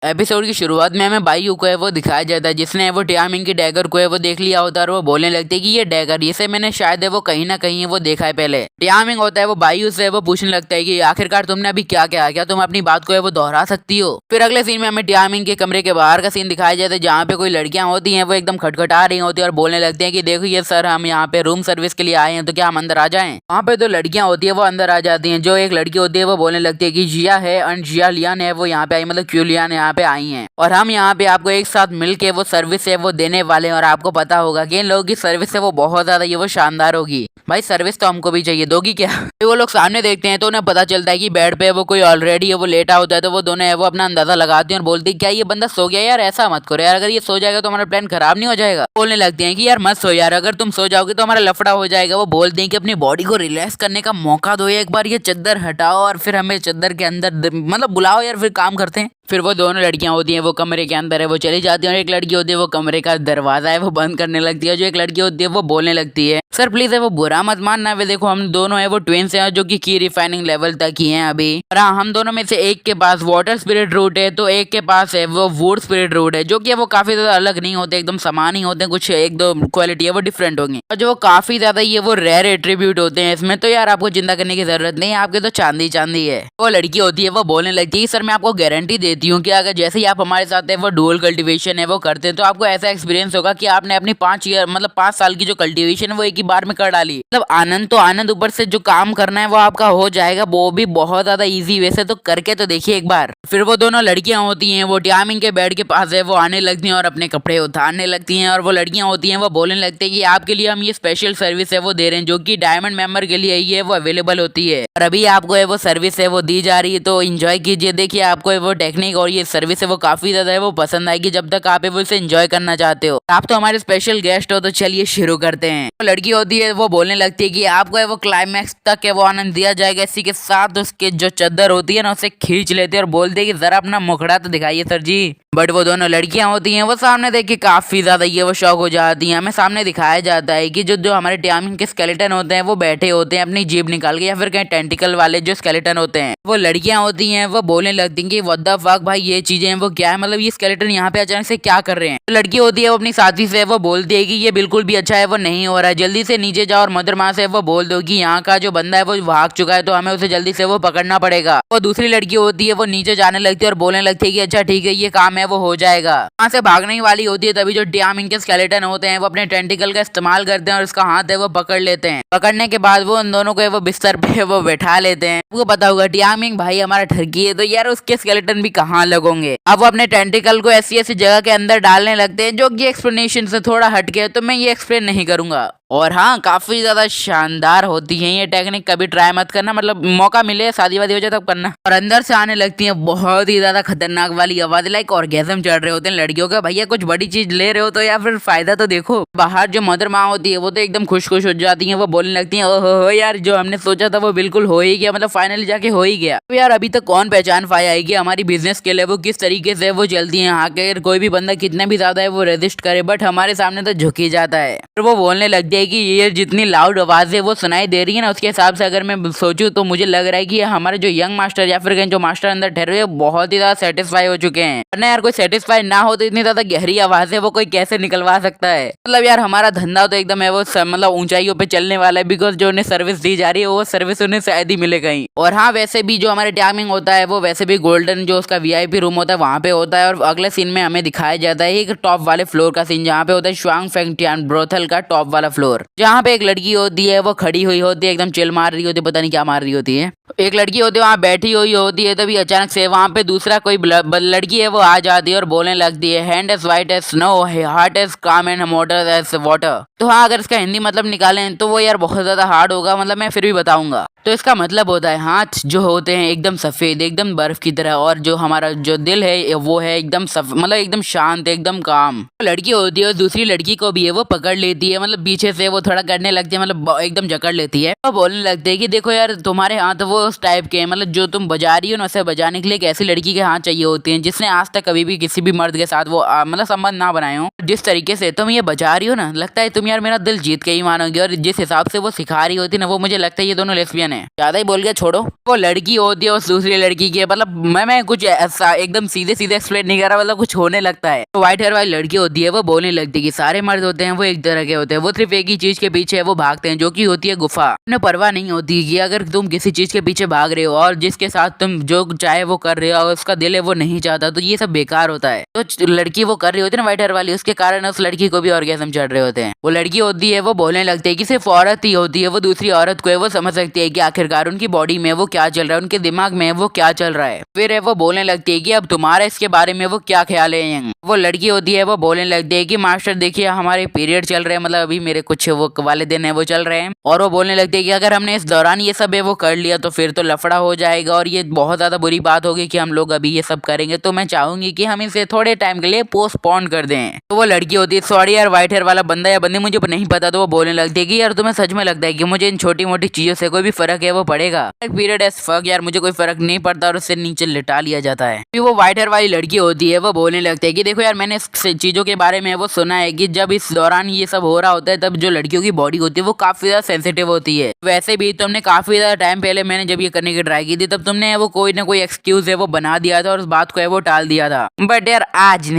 Episode की शुरुआत में हमें बाईयू को है वो दिखाया जाता है, जिसने वो टियामिंग की डैगर को है वो देख लिया होता है और वो बोलने लगती है कि ये डैगर इसे मैंने शायद है वो कहीं ना कहीं है वो देखा है पहले। टियामिंग होता है वो बाईयू से वो पूछने लगता है कि आखिरकार तुमने अभी क्या क्या क्या तुम अपनी बात को है वो दोहरा सकती हो। फिर अगले सीन में हमें टियामिंग के कमरे के बाहर का सीन दिखाया जाता है, जहाँ पे कोई लड़कियां होती है वो एकदम खटखटा रही होती है और बोलने लगती है कि देखो ये सर हम यहाँ पे रूम सर्विस के लिए आए हैं, तो क्या हम अंदर आ जाएं। वहाँ पे तो लड़कियां होती है वो अंदर आ जाती है। जो एक लड़की होती है वो बोलने लगती है कि जिया है एंड जिया लियान है वो यहाँ पे आई, मतलब क्यों लियान यहाँ पे आई है और हम यहाँ पे आपको एक साथ मिलके वो सर्विस है वो देने वाले हैं। और आपको पता होगा कि इन लोगों की सर्विस है वो बहुत ज्यादा ये वो शानदार होगी। भाई सर्विस तो हमको भी चाहिए, दोगी क्या? वो लोग सामने देखते हैं तो उन्हें पता चलता है कि बेड पे वो कोई ऑलरेडी है वो लेटा होता है। तो वो दोनों है वो अपना अंदाजा लगाते हैं और बोलती है क्या ये बंदा सो गया? यार ऐसा मत करो यार, अगर ये सो जाएगा तो हमारा प्लान खराब नहीं हो जाएगा। बोलने लगते हैं कि यार मत सो यार, अगर तुम सो जाओगे तो हमारा लफड़ा हो जाएगा। वो बोलते हैं कि अपनी बॉडी को रिलैक्स करने का मौका दो, एक बार ये चद्दर हटाओ और फिर हमें चद्दर के अंदर मतलब बुलाओ यार, फिर काम करते हैं। फिर वो दोनों लड़कियां होती हैं वो कमरे के अंदर है वो चली जाती है और एक लड़की होती है वो कमरे का दरवाजा है वो बंद करने लगती है। जो एक लड़की होती है वो बोलने लगती है सर प्लीज है वो बुरा मत मानना, वे देखो हम दोनों है वो ट्विंस हैं जो कि की रिफाइनिंग लेवल तक ही हैं अभी। और हाँ, हम दोनों में से एक के पास वाटर स्पिरिट रूट है तो एक के पास है वो वुड स्पिरिट रूट है, जो कि वो काफी ज्यादा अलग नहीं होते, एकदम समान ही होते हैं, कुछ एक दो क्वालिटी है वो डिफरेंट होंगी और जो काफी ज्यादा ये वो रेयर एट्रीब्यूट होते हैं इसमें। तो यार आपको चिंता करने की जरूरत नहीं है, आपके तो चांदी चांदी है। वो लड़की होती है वो बोलने लगती है सर मैं आपको गारंटी देती हूँ कि अगर जैसे ही आप हमारे साथ है वो डुअल कल्टीवेशन है वो करते हैं तो आपको ऐसा एक्सपीरियंस होगा कि आपने अपनी 5 ईयर मतलब 5 साल की जो कल्टीवेशन है वो एक ही बार में कर डाली। मतलब आनंद तो आनंद, ऊपर से जो काम करना है वो आपका हो जाएगा, वो भी बहुत ज्यादा इजी वैसे तो करके तो देखिए एक बार। फिर वो दोनों लड़कियां होती हैं वो टियामिंग के बेड के पास है वो आने लगती हैं और अपने कपड़े उतारने लगती हैं और वो लड़कियां होती हैं वो बोलने लगते हैं कि आपके लिए हम ये स्पेशल सर्विस है वो दे रहे हैं, जो कि डायमंड मेंबर के लिए ये वो अवेलेबल होती है और अभी आपको है वो सर्विस है वो दी जा रही है, तो एंजॉय कीजिए। देखिए आपको वो टेक्निक और ये सर्विस है वो काफी ज्यादा है वो पसंद आएगी जब तक आप वो इसे एंजॉय करना चाहते हो। आप तो हमारे स्पेशल गेस्ट हो, तो चलिए शुरू करते हैं। तो लड़की होती है वो बोलने लगती है कि आपको है वो क्लाइमैक्स तक है वो आनंद दिया जाएगा, इसी के साथ उसके जो चद्दर होती है ना उसे खींच लेते हैं और बोलते हैं कि जरा अपना मुखड़ा तो दिखाइए सर जी। बट वो दोनों लड़कियां होती हैं वो सामने देख के काफी ज्यादा ये वो शौक हो जाती हैं। हमें सामने दिखाया जाता है कि जो जो हमारे टियामिंग के स्केलेटन होते हैं वो बैठे होते हैं अपनी जीभ निकाल के, या फिर कहीं टेंटिकल वाले जो स्केलेटन होते हैं। वो लड़कियां होती हैं वो बोलने लगती हैं कि व्हाट द फक भाई ये चीजें वो क्या है, मतलब ये स्केलेटन यहाँ पे अचानक से क्या कर रहे हैं। तो लड़की होती है वो अपनी साथी से वो बोलती है कि ये बिल्कुल भी अच्छा है वो नहीं हो रहा है, जल्दी से नीचे जाओ और मदरमा से वो बोल दो कि यहाँ का जो बंदा है वो भाग चुका है तो हमें उसे जल्दी से वो पकड़ना पड़ेगा। वो दूसरी लड़की होती है वो नीचे जाने लगती है और बोलने लगती है कि अच्छा ठीक है ये काम है वो हो जाएगा। वहाँ से भागने वाली होती है तभी जो टियामिंग के स्केलेटन होते हैं वो अपने टेंटिकल का इस्तेमाल करते हैं और उसका हाथ है वो पकड़ लेते हैं। पकड़ने के बाद वो उन दोनों को वो बिस्तर पे वो बैठा लेते हैं। आपको पता होगा टियामिंग भाई हमारा ठरकी है, तो यार उसके स्केलेटन भी कहाँ लगोगे। अब वो अपने टेंटिकल को ऐसी ऐसी जगह के अंदर डालने लगते हैं जो कि एक्सप्लेनेशन से थोड़ा हटके है, तो मैं ये एक्सप्लेन नहीं करूंगा। और हाँ काफी ज्यादा शानदार होती है ये टेक्निक, कभी ट्राई मत करना, मतलब मौका मिले शादी वादी हो जाए तब करना। और अंदर से आने लगती है बहुत ही ज्यादा खतरनाक वाली आवाज, लाइक ऑर्गेजम चढ़ रहे होते हैं लड़कियों का। भैया कुछ बड़ी चीज ले रहे हो तो या फिर फायदा तो देखो। बाहर जो मदर माँ होती है वो तो एकदम खुश खुश हो जाती है, वो बोलने लगती है ओहो यार जो हमने सोचा था वो बिल्कुल हो ही गया, मतलब फाइनली जाके हो ही गया। तो यार अभी तक कौन पहचान पाया है कि हमारी बिजनेस के लिए वो किस तरीके से वो चलती है। आखिर कोई भी बंदा कितना भी ज्यादा है वो रेजिस्ट करे बट हमारे सामने तो झुक ही जाता है। फिर वो बोलने लग जाए कि ये जितनी लाउड आवाज है वो सुनाई दे रही है ना, उसके हिसाब से अगर मैं सोचूं तो मुझे लग रहा है कि हमारे जो यंग मास्टर या फिर जो मास्टर अंदर ठहरे हुए बहुत ही ज्यादा सेटिस्फाई हो चुके हैं। वरना यार कोई सेटिस्फाई ना हो तो इतनी ज्यादा गहरी आवाज है वो कोई कैसे निकलवा सकता है। मतलब यार हमारा धंधा तो एकदम है वो मतलब ऊंचाइयों पे चलने वाला है, बिकॉज जो उन्हें सर्विस दी जा रही है वो सर्विस उन्हें शायद ही मिले कहीं। और हाँ वैसे भी जो हमारे टाइमिंग होता है वो वैसे भी गोल्डन जो उसका वीआईपी रूम होता है वहाँ पे होता है। और अगले सीन में हमें दिखाया जाता है एक टॉप वाले फ्लोर का सीन, जहाँ पे होता है श्वांग फेंगटियान ब्रोथल का टॉप वाला फ्लोर, जहाँ पे एक लड़की होती है वो खड़ी हुई होती है एकदम चिल मार रही होती है, पता नहीं क्या मार रही होती है। एक लड़की होती है वहाँ बैठी हुई होती है, तभी अचानक से वहाँ पे दूसरा कोई लड़की है वो आ जाती है और बोलने लगती है hand as white as snow heart as calm and motor as water. तो हाँ अगर इसका हिंदी मतलब निकालें तो वो यार बहुत ज्यादा हार्ड होगा, मतलब मैं फिर भी बताऊंगा। तो इसका मतलब होता है हाथ जो होते हैं एकदम सफेद एकदम बर्फ की तरह, और जो हमारा जो दिल है वो है एकदम मतलब एकदम शांत एकदम काम। लड़की होती है और दूसरी लड़की को भी है वो पकड़ लेती है, मतलब पीछे से वो थोड़ा करने लगती है, मतलब एकदम जकड़ लेती है और बोलने लगती है कि देखो यार तुम्हारे हाथ वो उस टाइप के हैं, मतलब जो तुम बजा रही हो ना उसे बजाने के लिए एक ऐसी लड़की के हाथ चाहिए होते हैं जिसने आज तक कभी भी किसी भी मर्द के साथ वो मतलब संबंध ना बनाए हो। जिस तरीके से तुम ये बजा रही हो ना लगता है तुम यार मेरा दिल जीत के ही मानोगी। और जिस हिसाब से वो सिखा रही होती है ना वो मुझे लगता है ये दोनों लेस्बियन है। ज्यादा ही बोल गया, छोड़ो। वो लड़की होती है उस दूसरी लड़की की, मतलब मैं कुछ ऐसा एकदम सीधे सीधे एक्सप्लेन नहीं कर रहा, मतलब कुछ होने लगता है। तो व्हाइट हेयर वाली लड़की होती है वो बोलने लगती है कि सारे मर्द होते हैं वो एक तरह के होते हैं, वो सिर्फ एक ही चीज के पीछे वो भागते हैं, जो की होती है गुफा। उन्हें परवाह नहीं होती कि अगर तुम किसी चीज के पीछे भाग रहे हो और जिसके साथ तुम जो चाहे वो कर रहे हो और उसका दिल है वो नहीं चाहता, तो ये सब बेकार होता है। तो लड़की वो कर रही होती है ना व्हाइट हेयर वाली, उसके कारण उस लड़की को भी ऑर्गेज़म चढ़ रहे होते हैं। वो लड़की होती है वो बोलने लगती है कि सिर्फ औरत ही होती है वो दूसरी औरत को है वो समझ सकती है कि आखिरकार उनकी बॉडी में वो क्या चल रहा है, उनके दिमाग में वो क्या चल रहा है। फिर है वो बोलने लगती है कि अब तुम्हारा इसके बारे में वो क्या ख्याल है। वो लड़की होती है वो बोलने लगती है कि मास्टर देखिए हमारे पीरियड चल रहे हैं, मतलब अभी मेरे कुछ वो वाले दिन है वो चल रहे हैं, और वो बोलने लगती है कि अगर हमने इस दौरान ये सब है वो कर लिया तो फिर तो लफड़ा हो जाएगा और ये बहुत ज्यादा बुरी बात होगी कि हम लोग अभी ये सब करेंगे, तो मैं चाहूंगी कि हम इसे थोड़े टाइम के लिए पोस्टपोन कर दें। तो वो लड़की होती है सॉरी यार व्हाइट हेयर वाला बंदा या बंदी मुझे नहीं पता, तो वो बोलने लगती है कि यार तुम्हें सच में लगता है कि मुझे इन छोटी मोटी चीजों से कोई भी फर्क है वो पड़ेगा। पीरियड एज फक यार मुझे कोई फर्क नहीं पड़ता और उससे नीचे लिटा लिया जाता है। फिर वो व्हाइट हेयर वाली लड़की होती है वो बोलने लगती है कि देखो यार मैंने इस चीजों के बारे में वो सुना है कि जब इस दौरान ये सब हो रहा होता है तब जो लड़कियों की बॉडी होती है वो काफी ज्यादा सेंसिटिव होती है। वैसे भी तुमने काफी ज्यादा टाइम पहले मैंने जब ये करने की ट्राई की थी तब तुमने वो कोई ना कोई एक्सक्यूज है वो बना दिया था और उस बात को है वो टाल दिया था, बट यार आज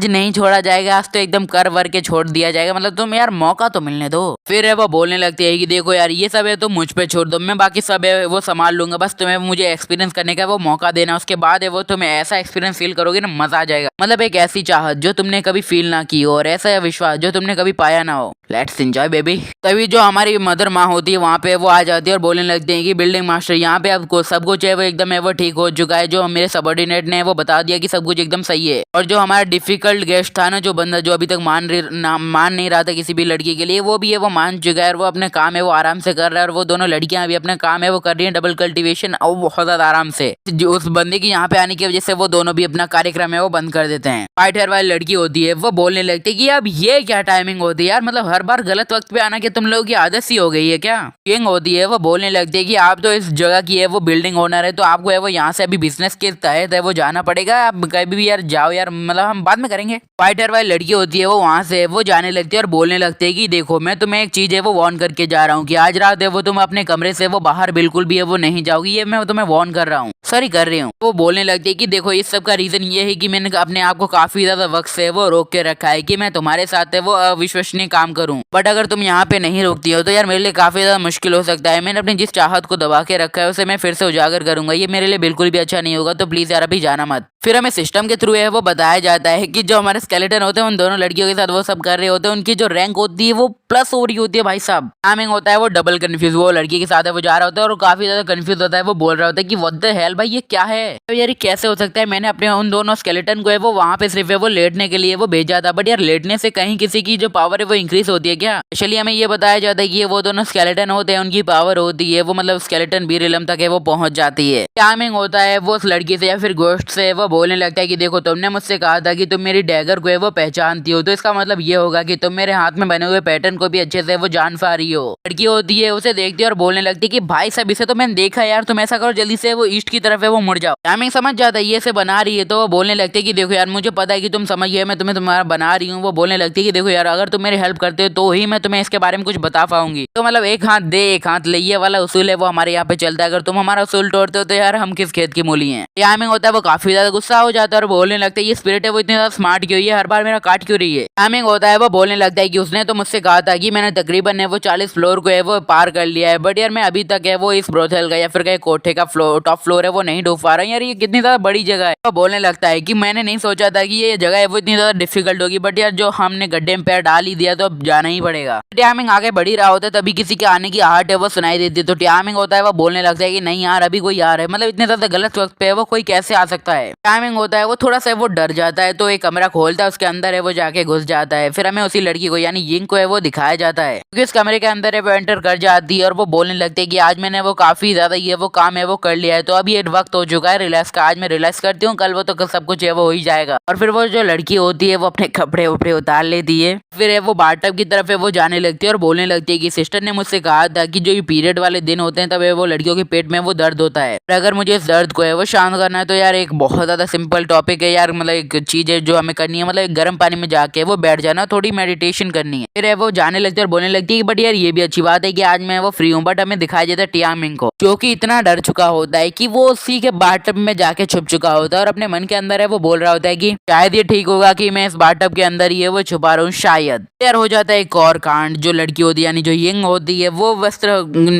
नहीं छोड़ा जाएगा, आज तो एकदम कर वर के छोड़ दिया जाएगा, मतलब तुम यार मौका तो मिलने दो। फिर है वो बोलने लगती है कि देखो यार ये सब है तो मुझ पे छोड़ दो, मैं बाकी सब है वो संभाल लूंगा, बस तुम्हें मुझे एक्सपीरियंस करने का वो मौका देना, उसके बाद है वो तुम्हें ऐसा एक्सपीरियंस फील करोगे ना मजा आ जाएगा, मतलब एक ऐसी चाहत जो तुमने कभी फील ना की हो और ऐसा विश्वास जो तुमने कभी पाया ना हो। Let's enjoy baby. तभी जो हमारी मदर माँ होती है वहाँ पे वो आ जाती है और बोलने लगते हैं कि बिल्डिंग मास्टर यहाँ पे अब सब कुछ है वो एकदम है वो ठीक हो चुका है, जो मेरे सबऑर्डिनेट ने वो बता दिया कि सब कुछ एकदम सही है, और जो हमारा डिफिकल्ट गेस्ट था ना जो बंदा जो अभी तक मान नहीं रहा था किसी भी लड़की के लिए, वो भी है वो मान चुका है और वो अपने काम है वो आराम से कर रहा है, और वो दोनों लड़कियां भी अपने काम है वो कर रही है डबल कल्टीवेशन और बहुत ज्यादा आराम से। जो उस बंदे की यहाँ पे आने की वजह से वो दोनों भी अपना कार्यक्रम है वो बंद कर देते हैं। व्हाइट हेयर वाली लड़की होती है वो बोलने लगती है कि अब ये क्या टाइमिंग होती है यार, मतलब हर बार गलत वक्त पे आना कि तुम लोगों की आदत सी हो गई है क्या। किंग होती है वो बोलने लगती है कि आप तो इस जगह की है वो बिल्डिंग ओनर है, तो आपको है वो यहाँ से अभी बिजनेस के तहत है वो जाना पड़ेगा, आप कभी भी यार जाओ यार, मतलब हम बाद में करेंगे। व्हाइट हेयर वाली लड़की होती है वो वहाँ से वो जाने लगती है और बोलने लगती है कि देखो मैं तुम्हें एक चीज है वो वार्न करके जा रहा हूँ कि आज रात है वो तुम अपने कमरे से वो बाहर बिल्कुल भी है वो नहीं जाओगी, ये मैं तुम्हें वार्न कर रहा हूँ, सॉरी कर रही हूँ। वो बोलने लगती है कि देखो इस सब का रीजन ये है कि मैंने अपने आप को काफी ज्यादा वक्त से वो रोक के रखा है कि मैं तुम्हारे साथ है वो अविश्वसनीय काम करूँ, बट अगर तुम यहाँ पे नहीं रोकती हो तो यार मेरे लिए काफी ज्यादा मुश्किल हो सकता है, मैंने अपनी जिस चाहत को दबा के रखा है उसे मैं फिर से उजागर करूंगा, ये मेरे लिए बिल्कुल भी अच्छा नहीं होगा, तो प्लीज यार अभी जाना मत। फिर हमें सिस्टम के थ्रू है वो बताया जाता है कि जो हमारे स्केलेटन होते हैं उन दोनों लड़कियों के साथ वो सब कर रहे होते हैं, उनकी जो रैंक होती है वो प्लस हो रही होती है भाई साहब। टाइमिंग होता है वो डबल कंफ्यूज, वो लड़की के साथ है वो जा रहा होता है और काफी ज्यादा कंफ्यूज होता है, वो बोल रहा होता है कि व्हाट द हेल भाई ये क्या है, तो यार कैसे हो सकता है, मैंने अपने उन दोनों स्केलेटन को है वो वहाँ पे सिर्फ है वो लेटने के लिए वो भेजा था, बट यार लेटने से कहीं किसी की जो पावर है वो इंक्रीज होती है क्या। चलिए हमें ये बताया जाता है कि ये वो दोनों स्केलेटन होते हैं उनकी पावर होती है वो मतलब स्केलेटन बी रिलम तक है वो पहुंच जाती है। टाइमिंग होता है वो उस लड़की से या फिर गोश्त से वो बोलने लगता है कि देखो तुमने मुझसे कहा था कि तुम मेरी डैगर को है वो पहचानती हो, तो इसका मतलब ये होगा कि तुम मेरे हाथ में बने हुए पैटर्न को भी अच्छे से वो जान पा रही हो। लड़की होती है उसे देखती है और बोलने लगती है कि भाई साहब इसे तो मैंने देखा यार, तुम ऐसा करो जल्दी से वो ईस्ट की तरफ है वो मुड़ जाओ। टाइमिंग समझ जाता है ये से बना रही है, तो वो बोलने लगती है कि देखो यार मुझे पता है कि तुम समझ गए मैं तुम्हें तुम्हारा बना रही हूँ। वो बोलने लगती है कि देखो यार अगर तुम मेरी हेल्प करते हो तो ही मैं तुम्हें इसके बारे में कुछ बता पाऊंगी, तो मतलब एक हाथ दे एक हाथ ले ये वाला उसूल है वो हमारे यहाँ पे चलता है, अगर तुम हमारा उसूल तोड़ते हो तो यार हम किस खेत की मूली हैं। टाइमिंग होता है वो काफी ज्यादा गुस्सा हो जाता है और बोलने लगता है ये स्पिरिट है वो इतनी ज्यादा स्मार्ट क्यों, ये हर बार मेरा काट क्यों रही है। टाइमिंग होता है वो बोलने लगता है कि उसने तो मुझसे कहा था कि मैंने तकरीबन है वो 40 फ्लोर को है वो पार कर लिया है, बट यार मैं अभी तक है वो इस ब्रोथेल का या फिर कहीं कोठे का टॉप फ्लोर है वो नहीं ढूंढ पा रहा हूँ, यार ये कितनी ज्यादा बड़ी जगह है। वो बोलने लगता है कि मैंने नहीं सोचा था कि ये जगह है वो इतनी ज्यादा डिफिकल्ट होगी, बट यार जो हमने गड्ढे में पैर डाल ही दिया तो अब जाना ही पड़ेगा। टाइमिंग आगे बढ़ ही रहा होता है तभी किसी के आने की आहट है वो सुनाई देती है, तो टाइमिंग होता है वो बोलने लगता है कि नहीं यार अभी कोई आ रहा है, मतलब इतने ज्यादा गलत वक्त पे है वो कोई कैसे आ सकता है। टाइमिंग होता है वो थोड़ा सा वो डर जाता है, तो एक कमरा खोलता है उसके अंदर है वो जाके घुस जाता है। फिर हमें उसी लड़की को यानी यिंग को है वो दिखाया जाता है क्योंकि इस कमरे के अंदर है वो एंटर कर जाती है और वो बोलने लगती है कि आज मैंने वो काफी ज्यादा ये वो काम है वो कर लिया है, तो अब ये वक्त हो चुका है रिलैक्स का, आज मैं रिलैक्स करती हूँ, कल वो तो सब कुछ है वो हो ही जाएगा। और फिर वो जो लड़की होती है वो अपने कपड़े उपड़े उतार लेती है, फिर है वो बाथटब की तरफ है वो जाने लगती है और बोलने लगती है कि सिस्टर ने मुझसे कहा था कि जो ये पीरियड वाले दिन होते हैं तब वो लड़कियों के पेट में वो दर्द होता है, अगर मुझे इस दर्द को है वो शांत करना है तो यार एक बहुत ज्यादा सिंपल टॉपिक है यार, मतलब एक चीज है जो हमें करनी है, मतलब गर्म पानी में जाके वो बैठ जाना, थोड़ी मेडिटेशन करनी है। फिर है वो जाने लगती है और बोलने लगती है बट यार ये भी अच्छी बात है कि आज मैं वो फ्री हूँ, बट हमें दिखाया जाता है टियामिंग को, जो कि इतना डर चुका होता है कि वो उसी के बाथटब में जाके छुप चुका होता है और अपने मन के अंदर है वो बोल रहा होता है कि शायद ये ठीक होगा कि मैं इस बाथटब के अंदर ही है वो छुपा रहा हूँ शायद। तैयार हो जाता है एक और कांड, जो लड़की होती है यानी जो यंग होती है वो वस्त्र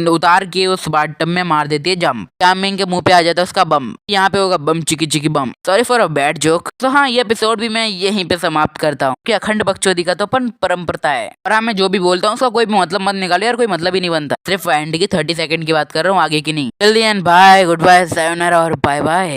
उतार के उस बाथटब में मार देती है जंप। टियामिंग के मुंह पे आ जाता है उसका बम, यहाँ पे होगा बम चिकी चिकी बम। Sorry for a bad joke. तो हाँ, ये एपिसोड भी मैं यहीं पे समाप्त करता हूँ कि अखंड बकचोदी का तो परंपरा है, और हाँ मैं जो भी बोलता हूँ उसका कोई भी मतलब मत निकालो यार, कोई मतलब ही नहीं बनता। सिर्फ एंड की 30 सेकंड की बात कर रहा हूँ, आगे की नहीं। जल्दी एंड बाय, गुड बाय, सायोनारा और बाय बाय।